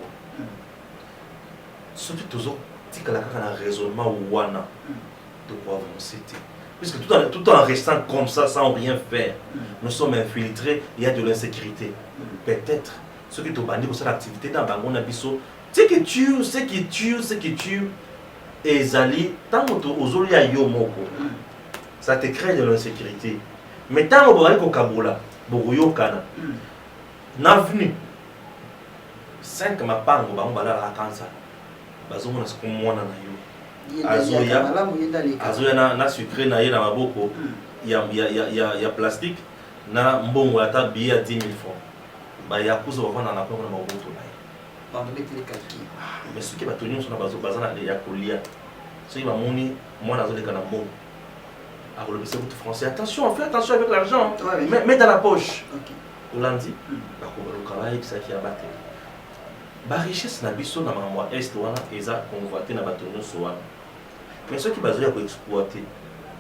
Ceux qui ont un raisonnement ou wana de quoi vraiment c'était. Puisque tout en restant comme ça, sans rien faire, nous sommes infiltrés, il y a de l'insécurité. Peut-être, ceux qui ont bandé pour cette activité dans Bango Nabiso, ce qui tue, et Zali, tant que tu as yo moko, ça te crée de l'insécurité. Mais tant que tu as Kabola, Boruyo Kana, n'avenue, 5 mapango, Bambala la cancer, Bazomo na skumwana na yo. Azoya na sucré na ye na maboko ya plastique na mbongo ata billet à 10 000 francs ba ya kuzo bavana na kwa na maboko na ye mais ce qui va tenir sur na bazo na ya kolia ce qui va moni moi nazo leka na mbongo a relobisser votre français attention fais attention avec l'argent mets dans la poche Holandi ba ko ba travail ça qui a battu ba richesse na biso na mamwa est wana eza convoité na bato nyonso wana. Mais ceux qui basent à exploiter,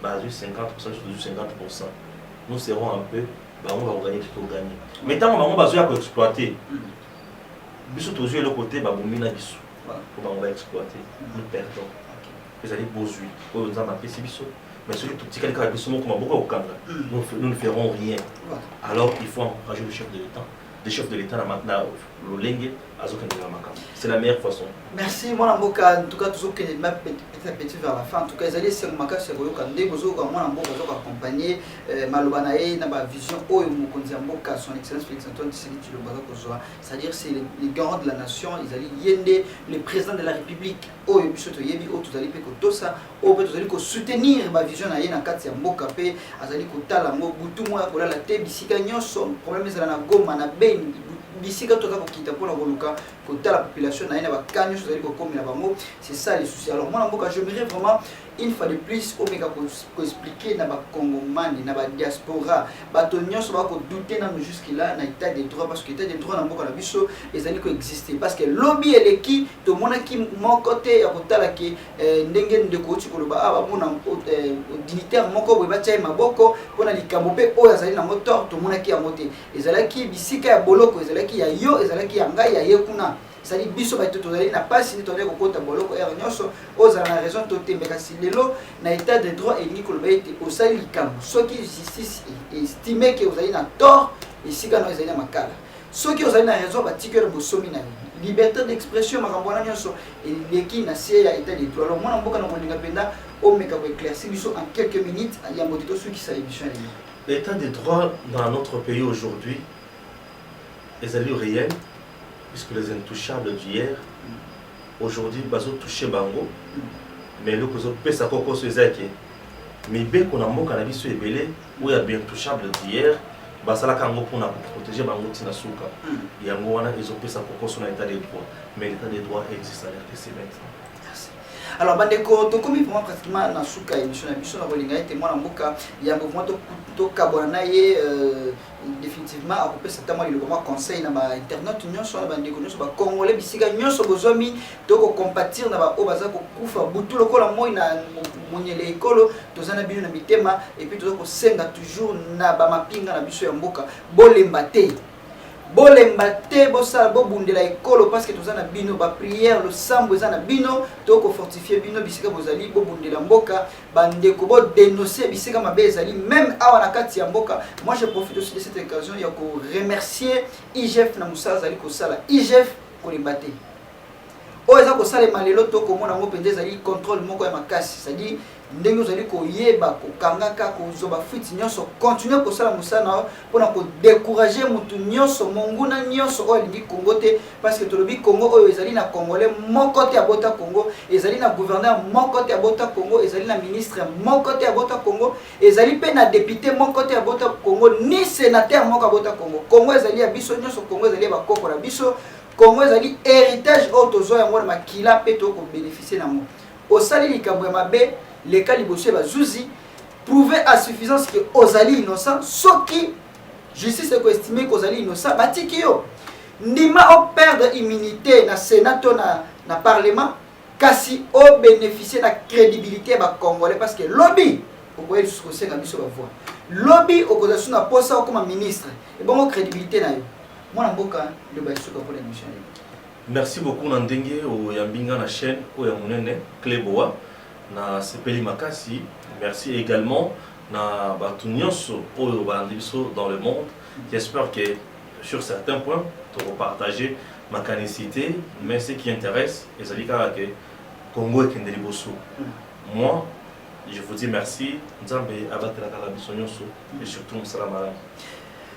basent 50%, 50%, nous serons un peu, on va gagner tout gagner. Mais tant qu'on va baser à exploiter, bisous tous les côtés, on va exploiter, nous perdons. Vous allez bosser, vous allez m'appeler ces bisous. Mais ceux qui ont quelqu'un qui comme beaucoup au Canada, nous ne ferons rien. Alors il faut encourager le chef de l'État. Les chefs de l'État maintenant, c'est la meilleure façon. Merci, moi en tout cas, toujours petit vers la fin. En tout cas, les c'est mon cas, c'est vous accompagner Malobanae dans ma vision au Mukonzamboka, son excellence Félix Antoine Tshisekedi Tshilombo Kozwa. C'est-à-dire c'est les garants de la nation, ils allaient yende le président de la République au Bisoto Yebi au Tuzali pe kotosa au Tuzali ko soutenir ma vision na yena kati ya mboka pe azali kotala mo butu mo ya kola la te bisika nyoso problème ezala na Goma na Beni bisika toza kokita pona koluka kotala population na yena ba kanyo zali ko komela bango. C'est ça les soucis. Alors moi na mboka j'aimerais vraiment une fois de plus au meka ko expliquer na ba congomani na ba diaspora bato nyonso ba ko douter na jusque là na état des droits parce que état des droits na mboka na biso ezali ko exister parce que lobby eleki to mona ki mon côté ya kotala ki ndenge ndeko uti koloba aba mona dignitaire moko boye batia maboko pona likambo pe oyo azali na moteur to mona ki ya moté ezalaki bisika ya boloko ezalaki ya yo ezalaki ya ngai ya yekuna. C'est-à-dire biso ba toto zali na passe ni tondé ko kota boloko er nyonso ozala na raison to tembe kasi lelo na état de droit et ni ko loba ete osali likambo soki justice estimé que ozali na tort esika na ozali na makala soki ozali na raison ba tikelo bosomi na liberté d'expression makambo na nyonso eleki na sie ya état de droit. Alors moi na mboka na kolinga penda o meka ko éclaircir biso en quelques minutes ya mbotito soki sa émission l'état de droit dans notre pays aujourd'hui est réel. Puisque les intouchables d'hier, aujourd'hui, ils ont touché Bango, mais le que pèse à quoi ce zèque. Mais bien qu'on a mon cannabis sur les où il y a bien touchable d'hier, ça la kango pour protéger Bango Tinasuka. Il y a un moment ils ont pèse à quoi sur l'état des droits, mais l'état des droits existe à l'RTC maintenant. Alors bandeko to komi vraiment pratiquement na suka émission na biso na bolinga ete mwana mboka ya mouvement to kabona na ye définitivement a coupé cette mois le comment conseil na ba internet nyonso na bandeko nyonso ba congolais bisika nyonso bozomi to ko compatir na ba obaza ko kufa butu lokola moi na monyele ekolo tozana bino na mitema et puis to ko senga toujours na ba mapinga na biso ya mboka bolemba te bolemba te bosala bobundela ekolo parce que tozana bino ba prière le sambo ezana bino to ko fortifier bino bisika bozali bobundela mboka bandeko bo dénoncer bisika mabe ezali même awa na kati ya mboka. Moi je profite aussi de cette occasion ya ko remercier IGF na musala zali ko sala IGF ko lemba te oyo eza kosalema lelo tokomona yango mpenza ezali contrôle moko ya makasi, c'est-à-dire ndenge ozali koyeba kokangaka kozoba fiti nyonso continue kosala mosala na mpona kodécourage mutu nyonso monguna nyonso oyo alingi Congo te, parce que tolobi Congo oyo ezali na congolais moko te abota Congo, ezali na gouverneur moko te abota Congo, ezali na ministre moko te abota Congo, ezali pe na député moko te abota Congo, ni sénateur moko abota Congo. Congo ezali ya biso nyonso, Congo ezali ya bakoko na biso, Congo ezali héritage oyo tozwa yango na makila pe to ko bénéficier nango. Osali likambo ya mabe les cas liboso bazuzi prouver à suffisance que ozali innocent, soki justice est estimé que ozali innocent batiki yo ndima o perdre immunité na sénat to na parlement kasi o bénéficier na crédibilité ba congolais, parce que lobby okoye jusqu'au senga biso ba voix lobby okoza na posa comme ministre et bon crédibilité na yo mona mboka le ba suka pour l'émission. Merci beaucoup Nandenge au Yambinga na chaîne au Yamunene Kleboa na sepeli makasi. Merci également na batu nyonso oyo balandi biso dans le monde. J'espère que sur certains points tu vas partager ma canicité, mais ce qui intéresse ezali kaka ke Congo et Kendeli Bosso. Moi je vous dis merci, Nzambe abatela kala biso nyonso et surtout salam alaikum.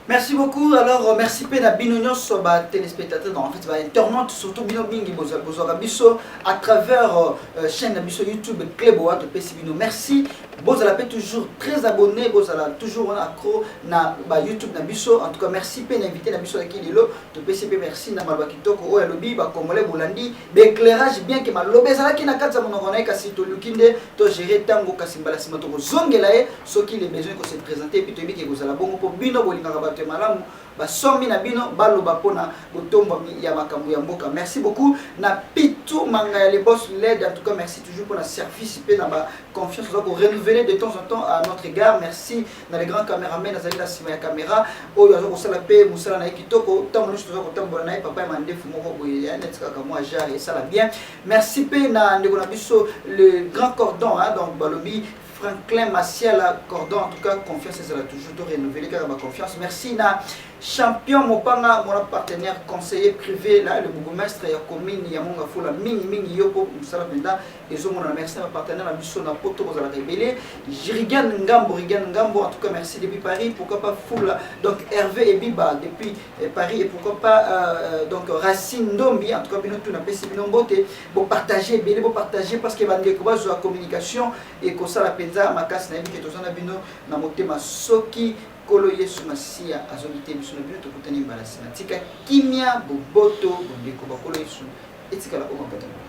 Merci beaucoup. Alors, merci Pena Binognos, téléspectateurs, en fait, internautes, surtout Bino Bingi Bozora Bisso, à travers chaîne Bisso YouTube, Kleboa de PC Bino. Merci. Bozala toujours très abonné, Bozala toujours en accro na YouTube Nabisso. En tout cas, merci Pena invité Nabisso à qui lilo de PCB. Merci na Malbakitoko, Oya Lobi, Bakomole Bolandi, d'éclairage bien que ma lobé Zala qui n'a qu'à sa monoronai, Kassito Lukinde, to gérer Tango Kassimbala Simato, Zongelae, ce qui les besoins qu'on s'est présenté, puis tu dis que vous allez bon pour Bino Bolingarabat. Malamu basomi na bino baloba pona botombo ya makambo ya mboka. Merci beaucoup na Pitou Manga les boss l'aide, en tout cas merci toujours pour la service et na ba confiance pour renouveler de temps en temps à notre égard. Merci na les grands caméramans na zalila sima ya caméra oyo azo kosala pe musala na kitoko tango nous tozo kotambola na papa mandefu moko boye ya net kaka moi jare et ça la bien. Merci pe na ndeko na biso le grand cordon donc balobi Franklin Massiala Cordon, en tout cas, confiance, c'est toujours de renouveler car ma confiance. Merci na champion Mopanga, mon partenaire conseiller privé, là, le bourgmestre, il y a commune, il y a mon gafoula, mini yopo, Moussala Benda, et je mon merci à ma partenaire, la mission na poto, vous allez révéler. Rigan Ngambo, en tout cas, merci depuis Paris, pourquoi pas Foula, donc Hervé et Biba depuis Paris, et pourquoi pas donc Racine Dombi, en tout cas, tout n'a pas si bien beauté, pour partager, bien pour partager, parce que va découvrir sur la communication et que ça la penza, ma casse n'a que tout ça n'a bino, n'a monté ma soki. Kolo Yesu Masia azolite biso na bino tokutani mbala sina tika kimia boboto bondeko bakolo Yesu etika la oma patana.